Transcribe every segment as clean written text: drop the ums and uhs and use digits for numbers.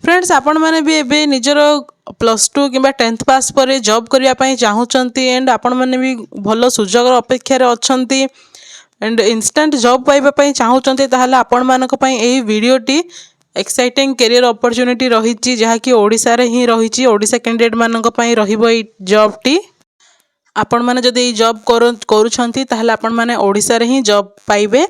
Friends आपण मैंने भी एबे निजर +2 कि 10th पास पर जॉब करने चाहूँगी एंड आपण मैंने भी भल सुजोग अपेक्षार अच्छा एंड इंस्टांट जॉब पाइबापी चाहूँगी ताहले आपण मानक पई एही वीडियोटी एक्साइटिंग कैरियर अपॉर्चुनिटी रही जहाँकि ओडिशा रे ही रही ओडिशा कैंडिडेट मानक पई रहिबो ई जॉबटी आपण माने जदि ये जॉब करूछंती ताहले आपण माने ओडिशा रे ही जॉब पाइबे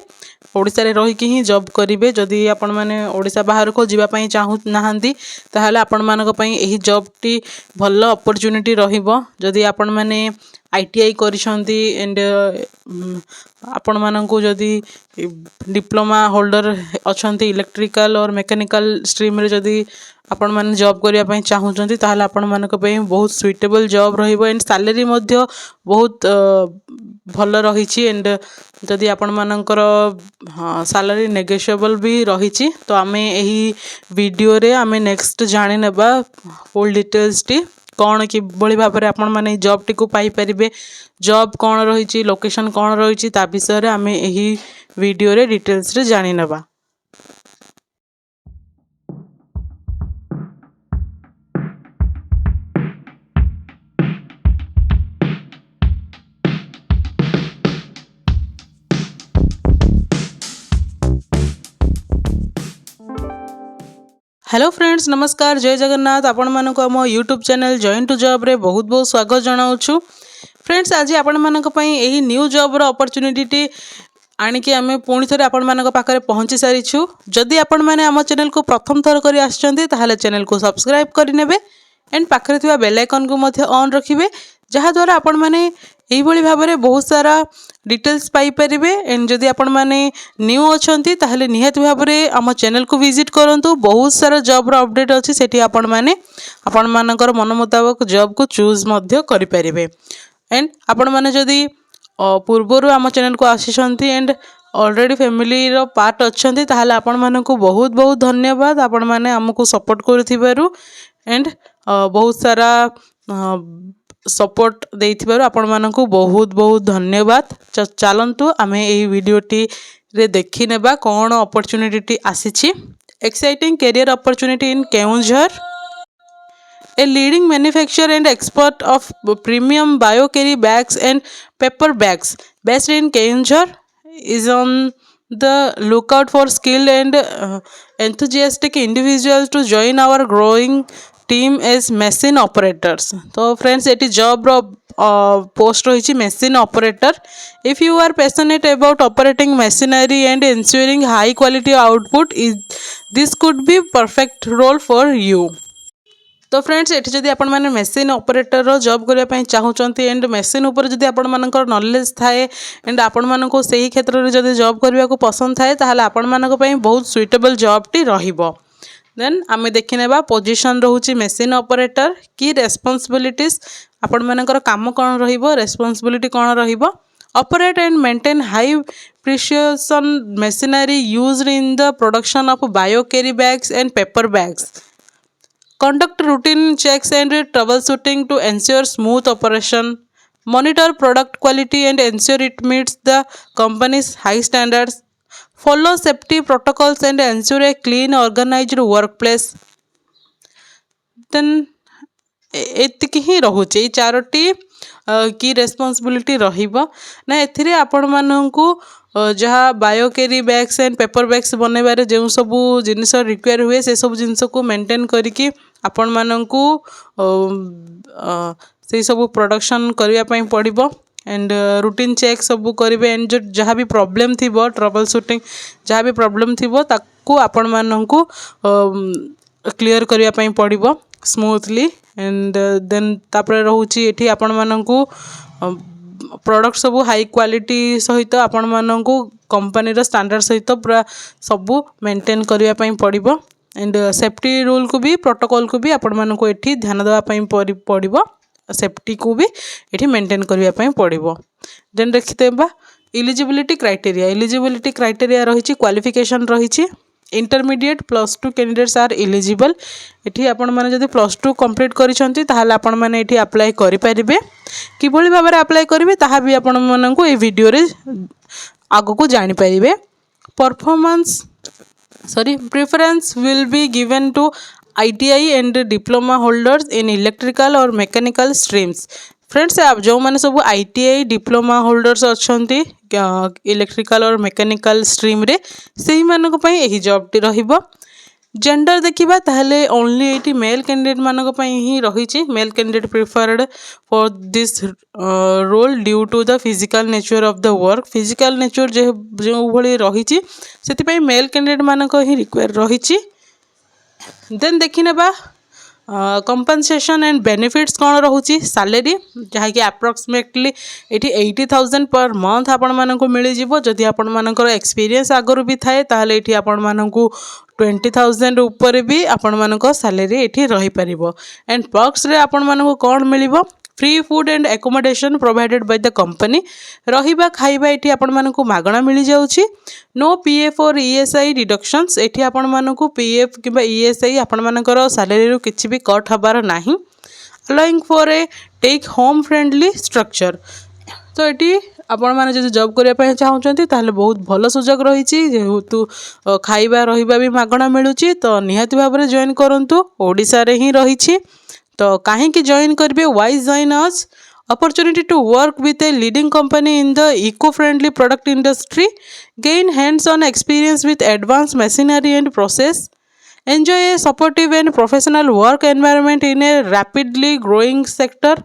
ओडिशा रे रही ही जॉब करिवे जदि आपण माने ओडिशा बाहर को जीवा पई चाहू नाहंती ताहले आपण मानक पई एही जॉबटी भल अपॉर्चुनिटी रहिबो जदि आपण माने आईटीआई करिसंती एंड आपण मानकु जदि डिप्लोमा होल्डर अछंती इलेक्ट्रिकल और मैकेनिकल स्ट्रीम रे जदि आपण माने जॉब करिया पई चाहूचंती ताहले आपण मानक पई बहुत सुइटेबल जॉब रहिबो एंड सैलरी मध्य बहुत भल रही एंड जदि आपण मानकर सैलरी नेगोशिएबल भी रही तो आमे एही वीडियो रे आमे नेक्स्ट जानि नेबा फुल डिटेल्स टी कौन कि बड़ी भाव में आपण माने जॉब टी को पाई परिबे जॉब कौन रही लोकेशन कौन रही ता विषय रे आमे एही वीडियो रे डिटेल्स रे जानि नेबा। हेलो फ्रेंड्स नमस्कार जय जगन्नाथ आपण मानक आम YouTube channel join to job रे बहुत बहुत स्वागत जनाऊँ। फ्रेंड्स आज आपण मानक पई एही न्यू जॉब रो अपॉर्चुनिटी आणिकी आमे पुणी थरे आपण मानक पाखरे पहुंची सारिछु। जदि आपण माने आम चैनल को प्रथम थर करी आछंती ताहले चैनल को सब्सक्राइब करि नेबे एंड पाखरे थिबा बेल आइकन को मध्य ऑन रखिबे जहा द्वारा आपण माने एही भली भाव में बहुत सारा डिटेल्स पाई परिबे एंड जदि आपण माने न्यू अछंती ताहले निहात भाव में आम चैनल को विजिट करंतु बहुत सारा जॉब रो अपडेट अछि सेठी आपण मानकर मन मुताबिक जॉब को चूज मध्य करि परिबे एंड आपण माने जदि पूर्वरु आम चैनल को आसीछंती एंड ऑलरेडी फैमिली रो पार्ट अछंती ताहले आपण मानकु बहुत बहुत धन्यवाद आपण माने हमकु सपोर्ट करथिबारु एंड बहुत सारा सपोर्ट देइथिबारु आपण मानकु बहुत बहुत धन्यवाद। चलंतु आमे एही वीडियोटी रे देखि नेबा कोन अपॉर्चुनिटी आसीछि। Exciting career opportunity in Keonjhar A leading manufacturer and expert of premium bio-carry bags and paper bags based in Keonjhar is on the lookout for skilled and enthusiastic individuals to join our growing team as machine operators. तो friends eighty job रो post रही machine operator. If you are passionate about operating machinery and ensuring high quality output, this could be perfect role for you. तो friends एठी जदि आपण माने machine operator रो job करिया पई चाहूचंती and machine ऊपर जदि आपण मानकर नॉलेज थाए एंड आपण मानको सेही क्षेत्र रे जदि जॉब करिया को पसंद थाए ताहाले आपण मानको पई बहुत सुइटेबल जॉब टी रहिबो। देन आमे देखि नेबा पोजीशन रहूची मशीन ऑपरेटर की रेस्पोंसिबिलिटीज आपण मानकर काम कोन रहिबो रेस्पोंसिबिलिटी कोन रहिबो operate and maintain high precision machinery used in the production of bio carry bags and paper bags conduct routine checks and troubleshooting to ensure smooth operation, monitor product quality and ensure it meets the company's high standards, follow safety protocols and ensure a clean organized workplace. Then एतिकी ही रहुचे ये चारोटी की responsibility रहिबो ना एथिरे आपण माननकु जहाँ bio carry bags and paper bags बनैबारे जो सब जिनिस रिक्वायर हुए से सब जिनिस को मेंटेन करिकी आपण माननकु से सब प्रोडक्शन करिया पई पड़िबो एंड रूटीन चेक सब करिवे एंड जो जहाँ भी प्रॉब्लम थिबो ट्रबल शूटिंग जहाँ भी प्रॉब्लम थिबो ताकू आपण माननकु क्लियर करिया पई पड़िबो स्मूथली एंड देन तापर रहउची एठी आपण माननकु प्रोडक्ट सब हाई क्वालिटी सहित आपण माननकु कंपनी रो स्टैंडर्ड सहित पूरा सब मेंटेन करिया पई पड़िबो एंड सेफ्टी रूल को भी प्रोटोकॉल को भी आपण माननकु एठी ध्यान देवा पई पड़िबो सेफ्टी को भी एठी मेंटेन करिया पई पड़िबो। देन देखितेबा एलिजिबिलिटी क्राइटेरिया रहिछि क्वालिफिकेशन रहिछि इंटरमीडिएट +2 कैंडिडेट्स आर एलिजिबल एठी आपण माने जदि +2 कंप्लीट करिसंती ताहाले आपण माने एठी अप्लाई करि परिबे कि भली भाबरे अप्लाई करिवे ताहा भी आपण माननकु ए वीडियो रे आगो को जानि परिबे। Performance preference will be given to ITI and diploma holders in electrical or mechanical streams. Friends आप जो मैंने सब ITI डिप्लोमा होल्डर्स अच्छे इलेक्ट्रिकल और मेकानिकल स्ट्रीम रे से मानक यही जॉब टी रहिबो। जेंडर देखिबा ताहले ओनली एटी मेल कैंडिडेट मानक पई ही रहिछि। Male candidate preferred for this role due to the physical nature of the work. Physical nature जो भली रहिछि सेति पई मेल कैंडिडेट मानक ही रिक्वायर रहिछि। देन देखिनेबा कंपनसेशन एंड बेनिफिट्स कौन रोचे। सैलरी जहाँकि अप्रोक्सीमेटली ये 80,000 पर मंथ आपण मानक मिल जाव। जदि आपण मानकर एक्सपीरियंस आगुरी भी थाए ताहले एठी आपण मानक 20,000 ऊपर भी आपण मानक सैलरी एठी रही परिबो। एंड पर्क्स रे आपण मानक कौन मिलिबो। Free food and accommodation provided by the company. रहिबा खाइबा एठी आपण मानक मागणा मिल जाउछि। नो पीएफ और ईएसआई डिडक्शंस। एठी आपण मानक पीएफ किबा ईएसआई आपण मानकर सैलरी रो किछि भी कट हबार नाही। Allowing for a take home friendly structure. तो ये आपण मैंने जो जॉब करने चाहते ताहले बहुत भल सुजोग रही जेहेतु खाइबा रहिबा भी मागणा मिलूची। तो निहाती भाव में जॉइन करंतु। ओडिशा रे ही रही तो कहीं जॉइन करेंगे why join us. Opportunity to work with a leading company in the eco-friendly product industry, gain hands-on experience with advanced machinery and process, enjoy a supportive and professional work environment in a rapidly growing sector,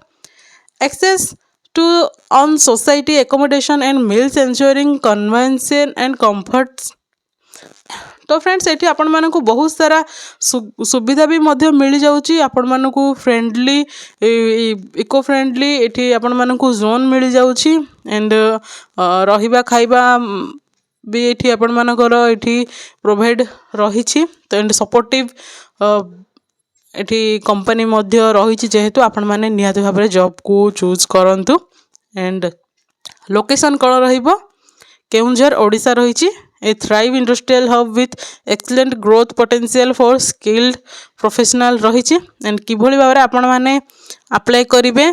access to on society accommodation and meals ensuring convenience and comforts। तो friends ये आपण मानक बहुत सारा सुविधा भी मध्य मिल जाउची। आपण मानक फ्रेंडली इको फ्रेंडली ये आपण मानक जोन मिल जाउची। एंड रहिबा खाइबा भी ये आपण मानकर ये प्रोवाइड रही। तो एंड सपोर्टिव ये कंपनी मध्य रही जेहेतु आपण माने निहाती भाव में जॉब को चूज करंतु। एंड लोकेशन कौन रहिबो केउंझर ओडिशा रही। A thrive industrial hub with excellent growth potential for skilled professional रही। एंड किभली भाव में आपण माने अप्लाई करेंगे।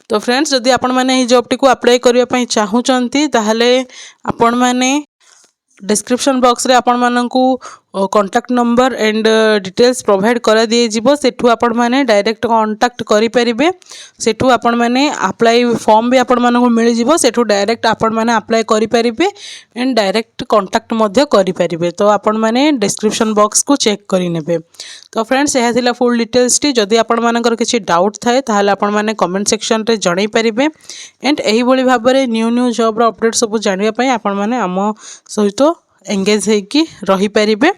तो फ्रेंड्स जदि आपण माने ही जॉब टी को अप्लाई करबा पई चाहुचंती ताहले आपण माने डिस्क्रिप्शन बॉक्स रे आपण मानकू contact number and details provide करा दिए जिवो। सेठू आपण माने डायरेक्ट कांटेक्ट करि परिबे। सेठू आपण माने अप्लाई फॉर्म भी आपण मानकू मिल जिवो। सेठू डायरेक्ट आपण माने अप्लाई करि परिबे एंड डायरेक्ट कांटेक्ट मध्य करि परिबे। तो आपण माने डिस्क्रिप्शन बॉक्स को चेक करि नेबे। तो फ्रेंड्स यह थिला फुल डिटेल्स टी। जदि आपण मानकर किछि डाउट थाए ताहले आपण माने कमेंट सेक्शन रे जणाई परिबे। एंड एही भली भाव में न्यू जॉब रो अपडेट सब जानिबा पई आपण माने आम सहित एंगेज होइकी रही परिबे।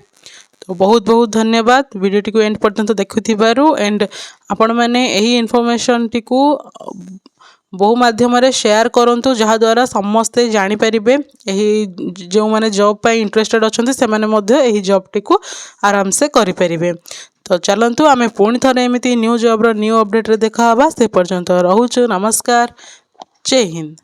तो बहुत बहुत धन्यवाद वीडियो को एंड पर्यंत देखुथिबारु। एंड आपण माने एही इन्फॉर्मेशन टी को बहु माध्यम रे शेयर करंतु जहा द्वारा समस्ते जानि परिबे। एही जो माने जॉब पाई इंटरेस्टेड अछंती से माने मध्य एही जॉब टी को आराम से करि परिबे। तो चलंतु आमे पुणी थरे एमिति न्यू जॉब रो न्यू अपडेट रे देखा हबा। से पर्यंत रहूछु। नमस्कार। जय हिंद।